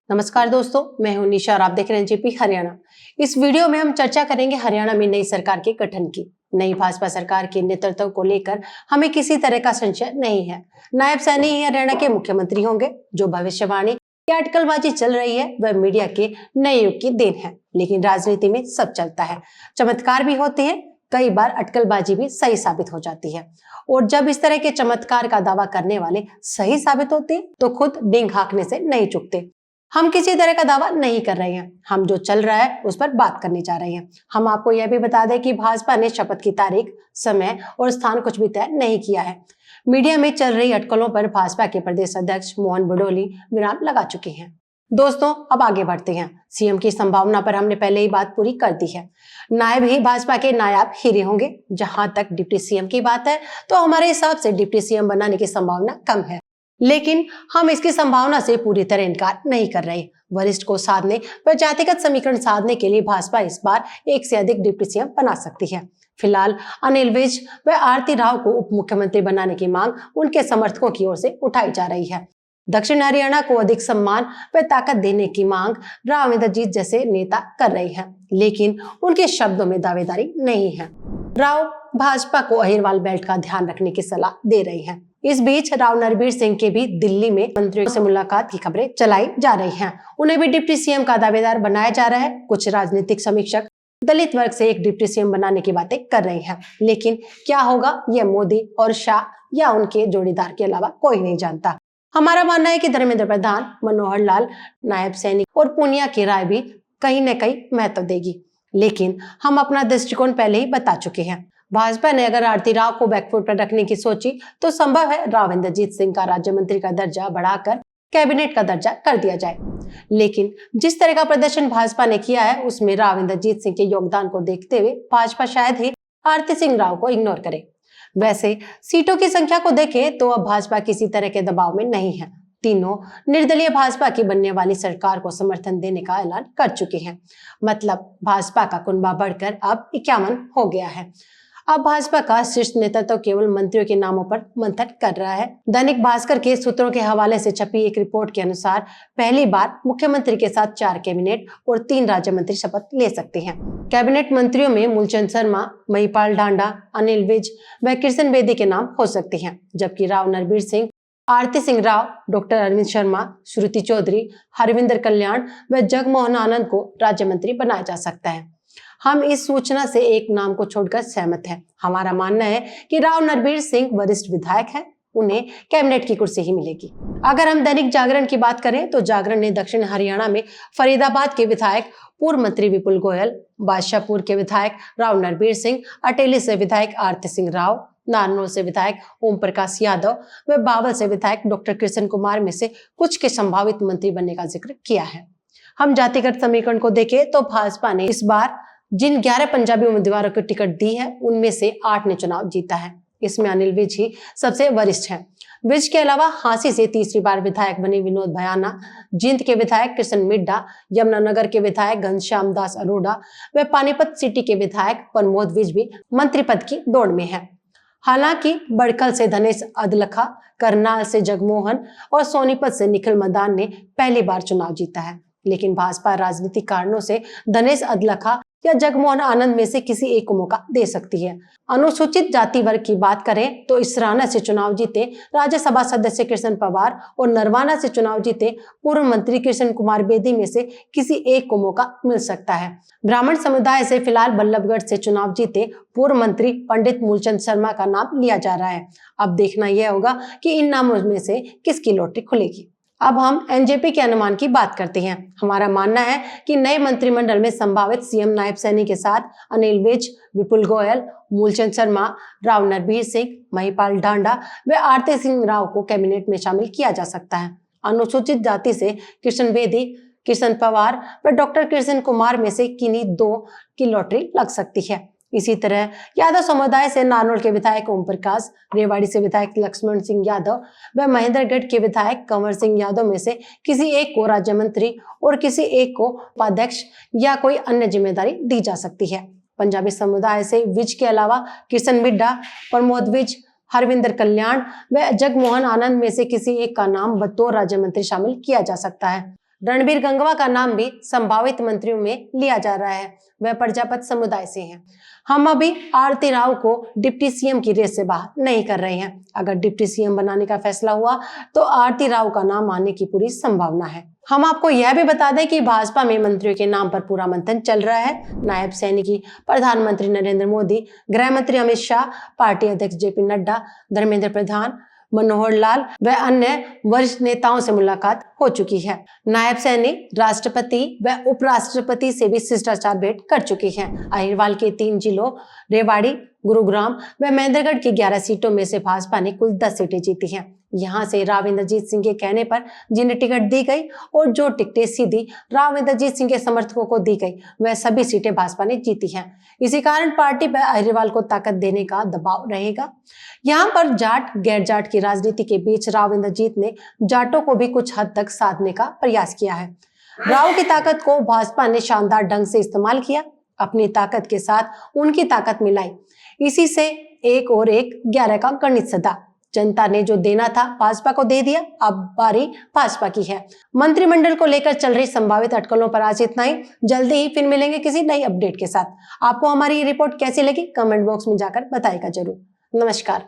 नमस्कार दोस्तों, मैं हूं निशा और आप देख रहे हैं जेपी हरियाणा। इस वीडियो में हम चर्चा करेंगे हरियाणा में नई सरकार के गठन की। नई भाजपा सरकार के नेतृत्व को लेकर हमें किसी तरह का संशय नहीं है। नायब सैनी ही हरियाणा के मुख्यमंत्री होंगे। जो भविष्यवाणी या अटकलबाजी चल रही है वह मीडिया के नए युग की देन है, लेकिन राजनीति में सब चलता है, चमत्कार भी होते हैं, कई बार अटकलबाजी भी सही साबित हो जाती है। और जब इस तरह के चमत्कार का दावा करने वाले सही साबित होते हैं तो खुद डींग हाँकने से नहीं चूकते। हम किसी तरह का दावा नहीं कर रहे हैं, हम जो चल रहा है उस पर बात करने जा रहे हैं। हम आपको यह भी बता दें कि भाजपा ने शपथ की तारीख, समय और स्थान कुछ भी तय नहीं किया है। मीडिया में चल रही अटकलों पर भाजपा के प्रदेश अध्यक्ष मोहन भदौली विराम लगा चुके हैं। दोस्तों, अब आगे बढ़ते हैं। सीएम की संभावना पर हमने पहले ही बात पूरी कर दी है। नायब ही भाजपा के नायाब हीरे होंगे। जहां तक डिप्टी सीएम की बात है तो हमारे हिसाब से डिप्टी सीएम बनाने की संभावना कम है, लेकिन हम इसकी संभावना से पूरी तरह इनकार नहीं कर रहे। वरिष्ठ को साधने व जातिगत समीकरण साधने के लिए भाजपा इस बार एक से अधिक डिप्टी सीएम बना सकती है। फिलहाल अनिल विज व आरती राव को उप मुख्यमंत्री बनाने की मांग उनके समर्थकों की ओर से उठाई जा रही है। दक्षिण हरियाणा को अधिक सम्मान व ताकत देने की मांग राव इंद्रजीत जैसे नेता कर रहे हैं, लेकिन उनके शब्दों में दावेदारी नहीं है। राव भाजपा को अहिरवाल बेल्ट का ध्यान रखने की सलाह दे रही हैं। इस बीच राव नरबीर सिंह के भी दिल्ली में मंत्रियों से मुलाकात की खबरें चलाई जा रही हैं। उन्हें भी डिप्टी सीएम का दावेदार बनाया जा रहा है। कुछ राजनीतिक समीक्षक दलित वर्ग से एक डिप्टी सीएम बनाने की बातें कर रहे हैं, लेकिन क्या होगा यह मोदी और शाह या उनके जोड़ीदार के अलावा कोई नहीं जानता। हमारा मानना है कि धर्मेंद्र प्रधान, मनोहर लाल, नायब सैनी और पूनिया की राय भी कहीं न कहीं महत्व देगी, लेकिन हम अपना दृष्टिकोण पहले ही बता चुके हैं। भाजपा ने अगर आरती राव को बैकफुट पर रखने की सोची तो संभव है राव इंद्रजीत सिंह का राज्य मंत्री का दर्जा बढ़ाकर कैबिनेट का दर्जा कर दिया जाए। लेकिन जिस तरह का प्रदर्शन भाजपा ने किया है उसमें राव इंद्रजीत सिंह के योगदान को देखते हुए भाजपा शायद ही आरती सिंह राव को इग्नोर करे। वैसे सीटों की संख्या को देखें तो अब भाजपा किसी तरह के दबाव में नहीं है। तीनों निर्दलीय भाजपा की बनने वाली सरकार को समर्थन देने का ऐलान कर चुके हैं। मतलब भाजपा का कुनबा बढ़कर अब 51 हो गया है। अब भाजपा का शीर्ष नेतृत्व केवल मंत्रियों के नामों पर मंथन कर रहा है। दैनिक भास्कर के सूत्रों के हवाले से छपी एक रिपोर्ट के अनुसार पहली बार मुख्यमंत्री के साथ 4 कैबिनेट और 3 राज्य मंत्री शपथ ले सकते हैं। कैबिनेट मंत्रियों में मूलचंद शर्मा, महिपाल ढांडा, अनिल विज व कृष्ण बेदी के नाम हो सकते हैं, जबकि राव नरबीर सिंह, आरती सिंह राव, डॉक्टर अरविंद शर्मा, श्रुति चौधरी, हरविंदर कल्याण व जगमोहन आनंद को राज्य मंत्री बनाया जा सकता है। हम इस सूचना से एक नाम को छोड़कर सहमत हैं। हमारा मानना है कि राव नरबीर सिंह वरिष्ठ विधायक हैं, उन्हें कैबिनेट की कुर्सी ही मिलेगी। अगर हम दैनिक जागरण की बात करें तो जागरण ने दक्षिण हरियाणा में फरीदाबाद के विधायक पूर्व मंत्री विपुल गोयल, बादशाहपुर के विधायक राव नरबीर सिंह, अटेली से विधायक आरती सिंह राव, नारनौल से विधायक ओम प्रकाश यादव व बावल से विधायक डॉक्टर कृष्ण कुमार में से कुछ के संभावित मंत्री बनने का जिक्र किया है। हम जातिगत समीकरण को देखें तो भाजपा ने इस बार जिन 11 पंजाबी उम्मीदवारों को टिकट दी है उनमें से 8 ने चुनाव जीता है। इसमें अनिल विज ही सबसे वरिष्ठ हैं। विज के अलावा हांसी से तीसरी बार विधायक बने विनोद भयाना, जींद के विधायक कृष्ण मिड्डा, यमुनानगर के विधायक घनश्याम दास अरोड़ा व पानीपत सिटी के विधायक प्रमोद विज भी मंत्री पद की दौड़ में है। हालांकि बड़खल से धनेश अदलखा, करनाल से जगमोहन और सोनीपत से निखिल मदान ने पहली बार चुनाव जीता है, लेकिन भाजपा राजनीतिक कारणों से धनेश अदलखा या जगमोहन आनंद में से किसी एक को मौका दे सकती है। अनुसूचित जाति वर्ग की बात करें तो इसराना से चुनाव जीते राज्यसभा सदस्य कृष्ण पवार और नरवाना से चुनाव जीते पूर्व मंत्री कृष्ण कुमार बेदी में से किसी एक को मौका मिल सकता है। ब्राह्मण समुदाय से फिलहाल बल्लभगढ़ से चुनाव जीते पूर्व मंत्री पंडित मूलचंद शर्मा का नाम लिया जा रहा है। अब देखना यह होगा कि इन नामों में से किसकी लॉटरी खुलेगी। अब हम एनजेपी के अनुमान की बात करते हैं। हमारा मानना है कि नए मंत्रिमंडल में संभावित सीएम नायब सैनी के साथ अनिल विज, विपुल गोयल, मूलचंद शर्मा, राव नरबीर सिंह, महिपाल ढांडा व आरती सिंह राव को कैबिनेट में शामिल किया जा सकता है। अनुसूचित जाति से कृष्ण बेदी, कृष्ण पवार व डॉक्टर कृष्ण कुमार में से किन्हीं 2 की लॉटरी लग सकती है। इसी तरह यादव समुदाय से नारनौल के विधायक ओम प्रकाश, रेवाड़ी से विधायक लक्ष्मण सिंह यादव व महेंद्रगढ़ के विधायक कंवर सिंह यादव में से किसी एक को राज्य मंत्री और किसी एक को उपाध्यक्ष या कोई अन्य जिम्मेदारी दी जा सकती है। पंजाबी समुदाय से विज के अलावा कृष्ण मिड्डा, प्रमोद विज, हरविंदर कल्याण व जगमोहन आनंद में से किसी एक का नाम बतौर राज्य मंत्री शामिल किया जा सकता है। रणबीर गंगवा का नाम भी संभावित मंत्रियों में लिया जा रहा है। वह प्रजापत समुदाय से हैं। हम अभी आरती राव को डिप्टी सीएम की रेस से बाहर नहीं कर रहे हैं। अगर डिप्टी सीएम बनाने का फैसला हुआ तो आरती राव का नाम आने की पूरी संभावना है। हम आपको यह भी बता दें कि भाजपा में मंत्रियों के नाम पर पूरा मंथन चल रहा है। नायब सैनिकी प्रधानमंत्री नरेंद्र मोदी, गृह मंत्री अमित शाह, पार्टी अध्यक्ष जेपी नड्डा, धर्मेंद्र प्रधान, मनोहर लाल व अन्य वरिष्ठ नेताओं से मुलाकात हो चुकी है। नायब सैनिक राष्ट्रपति व उपराष्ट्रपति से भी शिष्टाचार भेंट कर चुकी हैं। अहिरवाल के 3 जिलों रेवाड़ी, गुरुग्राम व महेंद्रगढ़ की 11 सीटों में से भाजपा ने कुल 10 सीटें जीती हैं। यहां से राव इंद्रजीत सिंह के कहने पर जिन्हें टिकट दी गई और जो टिकटें सीधी राव इंद्रजीत सिंह के समर्थकों को दी गई, वह सभी सीटें भाजपा ने जीती हैं। इसी कारण पार्टी पर अहिरवाल को ताकत देने का दबाव रहेगा। यहाँ पर जाट गैर जाट की राजनीति के बीच राव इंद्रजीत ने जाटों को भी कुछ हद तक साधने का प्रयास किया है। राव की ताकत को भाजपा ने शानदार ढंग से इस्तेमाल किया, अपनी ताकत के साथ उनकी ताकत मिलाई। इसी से 1 और 1 11 का गणित सदा। जनता ने जो देना था भाजपा को दे दिया। अब बारी भाजपा की है। मंत्रिमंडल को लेकर चल रही संभावित अटकलों पर आज इतना ही। जल्दी ही फिर मिलेंगे किसी नई अपडेट के साथ। आपको हमारी ये रिपोर्ट कैसी लगी कमेंट बॉक्स में जाकर बताएगा जरूर। नमस्कार।